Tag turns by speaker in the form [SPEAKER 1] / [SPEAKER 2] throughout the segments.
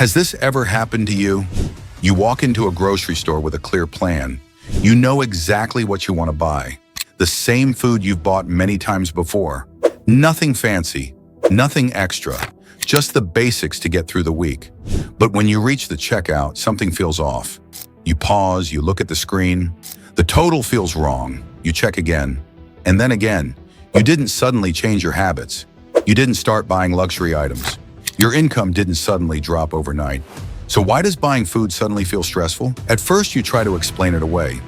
[SPEAKER 1] Has this ever happened to you? You walk into a grocery store with a clear plan. You know exactly what you want to buy. The same food you've bought many times before. Nothing fancy, nothing extra, just the basics to get through the week. But when you reach the checkout, something feels off. You pause, you look at the screen. The total feels wrong. You check again, and then again. You didn't suddenly change your habits. You didn't start buying luxury items. Your income didn't suddenly drop overnight. So why does buying food suddenly feel stressful? At first, you try to explain it away.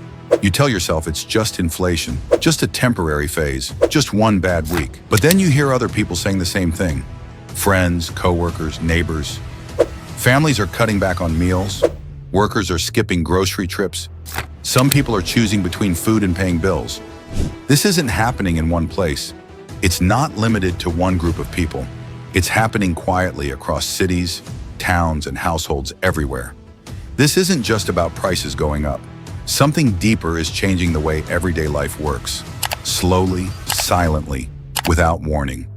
[SPEAKER 1] You tell yourself it's just inflation, just a temporary phase, just one bad week. But then you hear other people saying the same thing. Friends, coworkers, neighbors. Families are cutting back on meals. Workers are skipping grocery trips. Some people are choosing between food and paying bills. This isn't happening in one place. It's not limited to one group of people. It's happening quietly across cities, towns, and households everywhere. This isn't just about prices going up. Something deeper is changing the way everyday life works. Slowly, silently, without warning.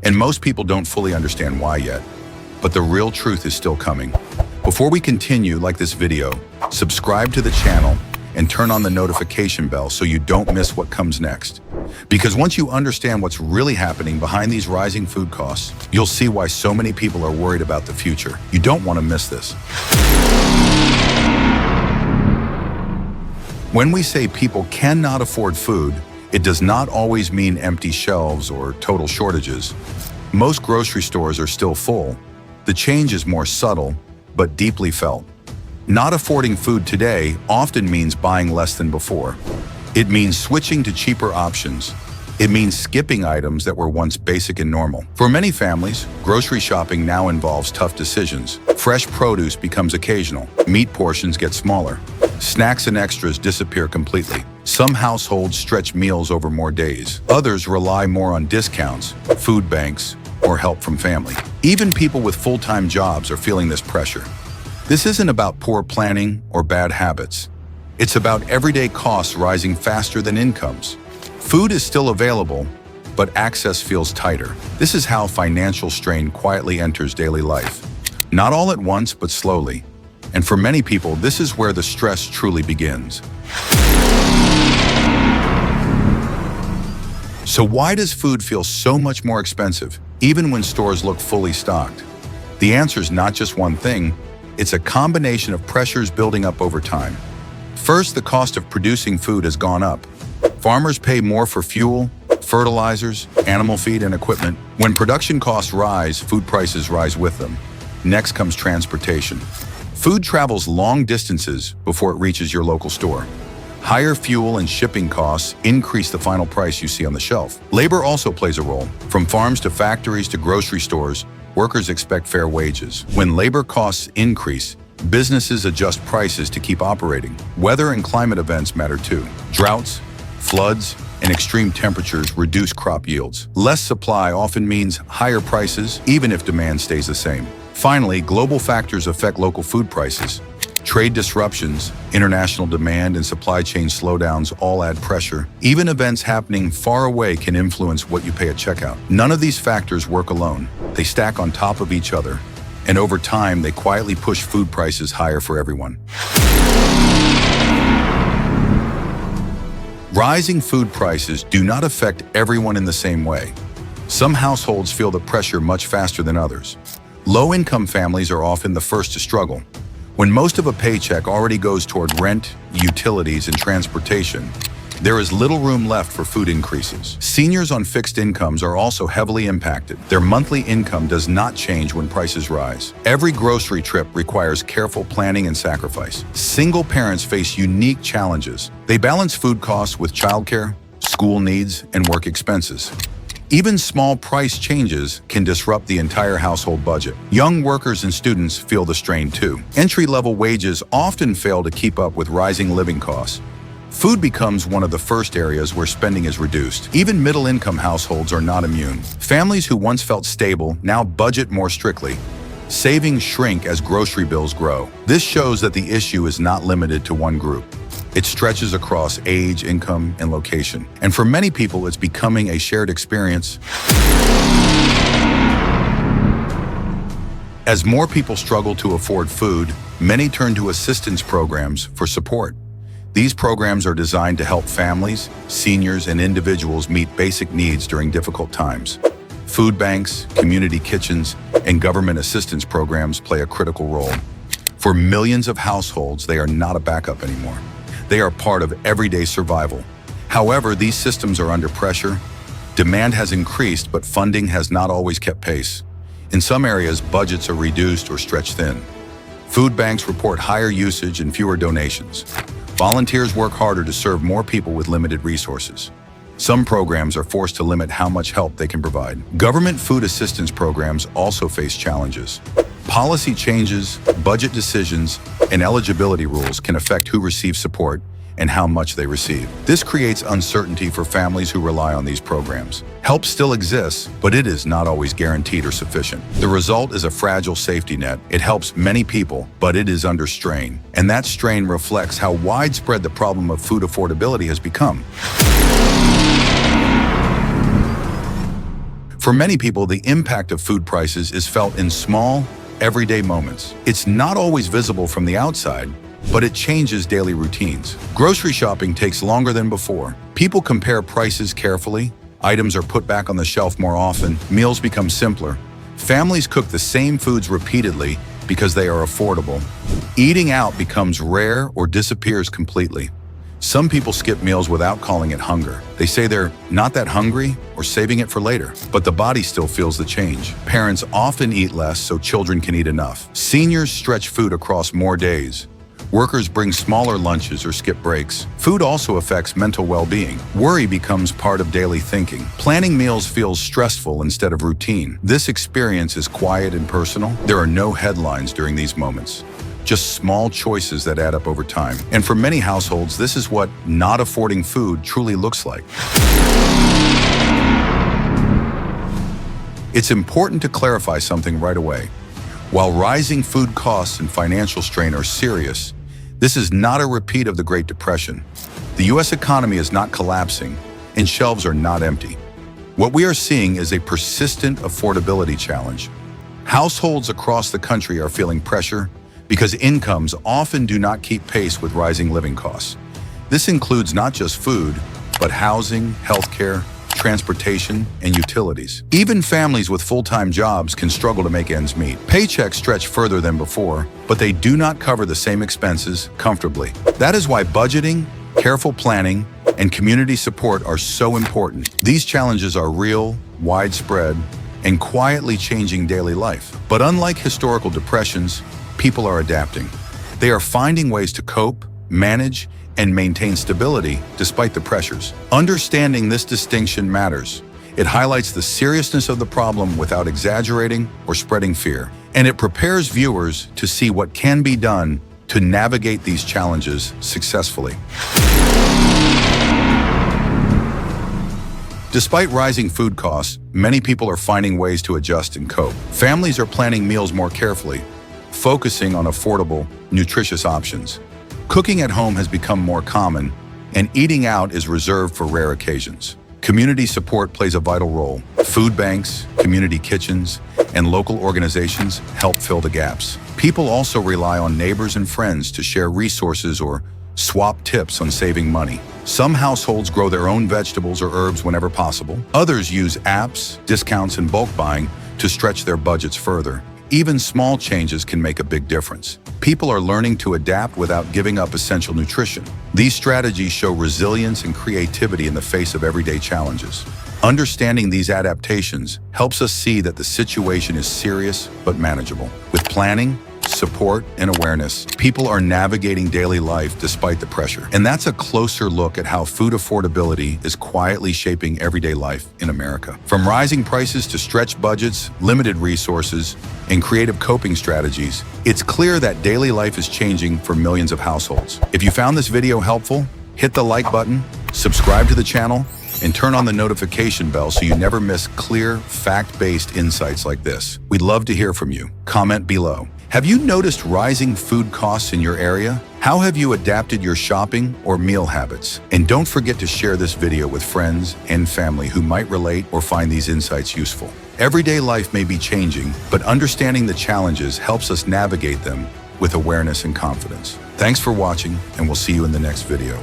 [SPEAKER 1] And most people don't fully understand why yet. But the real truth is still coming. Before we continue, like this video, subscribe to the channel and turn on the notification bell so you don't miss what comes next. Because once you understand what's really happening behind these rising food costs, you'll see why so many people are worried about the future. You don't want to miss this. When we say people cannot afford food, it does not always mean empty shelves or total shortages. Most grocery stores are still full. The change is more subtle, but deeply felt. Not affording food today often means buying less than before. It means switching to cheaper options. It means skipping items that were once basic and normal. For many families, grocery shopping now involves tough decisions. Fresh produce becomes occasional. Meat portions get smaller. Snacks and extras disappear completely. Some households stretch meals over more days. Others rely more on discounts, food banks, or help from family. Even people with full-time jobs are feeling this pressure. This isn't about poor planning or bad habits. It's about everyday costs rising faster than incomes. Food is still available, but access feels tighter. This is how financial strain quietly enters daily life. Not all at once, but slowly. And for many people, this is where the stress truly begins. So why does food feel so much more expensive, even when stores look fully stocked? The answer is not just one thing. It's a combination of pressures building up over time. First, the cost of producing food has gone up. Farmers pay more for fuel, fertilizers, animal feed, and equipment. When production costs rise, food prices rise with them. Next comes transportation. Food travels long distances before it reaches your local store. Higher fuel and shipping costs increase the final price you see on the shelf. Labor also plays a role. From farms to factories to grocery stores, workers expect fair wages. When labor costs increase, businesses adjust prices to keep operating. Weather and climate events matter too. Droughts, floods, and extreme temperatures reduce crop yields. Less supply often means higher prices, even if demand stays the same. Finally, global factors affect local food prices. Trade disruptions, international demand, and supply chain slowdowns all add pressure. Even events happening far away can influence what you pay at checkout. None of these factors work alone. They stack on top of each other. And over time, they quietly push food prices higher for everyone. Rising food prices do not affect everyone in the same way. Some households feel the pressure much faster than others. Low-income families are often the first to struggle. When most of a paycheck already goes toward rent, utilities, and transportation, there is little room left for food increases. Seniors on fixed incomes are also heavily impacted. Their monthly income does not change when prices rise. Every grocery trip requires careful planning and sacrifice. Single parents face unique challenges. They balance food costs with childcare, school needs, and work expenses. Even small price changes can disrupt the entire household budget. Young workers and students feel the strain too. Entry-level wages often fail to keep up with rising living costs. Food becomes one of the first areas where spending is reduced. Even middle-income households are not immune. Families who once felt stable now budget more strictly. Savings shrink as grocery bills grow. This shows that the issue is not limited to one group. It stretches across age, income, and location. And for many people, it's becoming a shared experience. As more people struggle to afford food, many turn to assistance programs for support. These programs are designed to help families, seniors, and individuals meet basic needs during difficult times. Food banks, community kitchens, and government assistance programs play a critical role. For millions of households, they are not a backup anymore. They are part of everyday survival. However, these systems are under pressure. Demand has increased, but funding has not always kept pace. In some areas, budgets are reduced or stretched thin. Food banks report higher usage and fewer donations. Volunteers work harder to serve more people with limited resources. Some programs are forced to limit how much help they can provide. Government food assistance programs also face challenges. Policy changes, budget decisions, and eligibility rules can affect who receives support and how much they receive. This creates uncertainty for families who rely on these programs. Help still exists, but it is not always guaranteed or sufficient. The result is a fragile safety net. It helps many people, but it is under strain. And that strain reflects how widespread the problem of food affordability has become. For many people, the impact of food prices is felt in small, everyday moments. It's not always visible from the outside, but it changes daily routines. Grocery shopping takes longer than before. People compare prices carefully, items are put back on the shelf more often, meals become simpler. Families cook the same foods repeatedly because they are affordable. Eating out becomes rare or disappears completely. Some people skip meals without calling it hunger. They say they're not that hungry or saving it for later, but the body still feels the change. Parents often eat less so children can eat enough. Seniors stretch food across more days. Workers bring smaller lunches or skip breaks. Food also affects mental well-being. Worry becomes part of daily thinking. Planning meals feels stressful instead of routine. This experience is quiet and personal. There are no headlines during these moments. Just small choices that add up over time. And for many households, this is what not affording food truly looks like. It's important to clarify something right away. While rising food costs and financial strain are serious, this is not a repeat of the Great Depression. The U.S. economy is not collapsing, and shelves are not empty. What we are seeing is a persistent affordability challenge. Households across the country are feeling pressure because incomes often do not keep pace with rising living costs. This includes not just food, but housing, healthcare, transportation, and utilities. Even families with full-time jobs can struggle to make ends meet. Paychecks stretch further than before, but they do not cover the same expenses comfortably. That is why budgeting, careful planning, and community support are so important. These challenges are real, widespread, and quietly changing daily life. But unlike historical depressions, people are adapting. They are finding ways to cope, manage, and maintain stability despite the pressures. Understanding this distinction matters. It highlights the seriousness of the problem without exaggerating or spreading fear. And it prepares viewers to see what can be done to navigate these challenges successfully. Despite rising food costs, many people are finding ways to adjust and cope. Families are planning meals more carefully, focusing on affordable, nutritious options. Cooking at home has become more common, and eating out is reserved for rare occasions. Community support plays a vital role. Food banks, community kitchens, and local organizations help fill the gaps. People also rely on neighbors and friends to share resources or swap tips on saving money. Some households grow their own vegetables or herbs whenever possible. Others use apps, discounts, and bulk buying to stretch their budgets further. Even small changes can make a big difference. People are learning to adapt without giving up essential nutrition. These strategies show resilience and creativity in the face of everyday challenges. Understanding these adaptations helps us see that the situation is serious but manageable. With planning, support, and awareness, people are navigating daily life despite the pressure. And that's a closer look at how food affordability is quietly shaping everyday life in America. From rising prices to stretched budgets, limited resources, and creative coping strategies, it's clear that daily life is changing for millions of households. If you found this video helpful, hit the like button, subscribe to the channel, and turn on the notification bell so you never miss clear, fact-based insights like this. We'd love to hear from you. Comment below. Have you noticed rising food costs in your area? How have you adapted your shopping or meal habits? And don't forget to share this video with friends and family who might relate or find these insights useful. Everyday life may be changing, but understanding the challenges helps us navigate them with awareness and confidence. Thanks for watching, and we'll see you in the next video.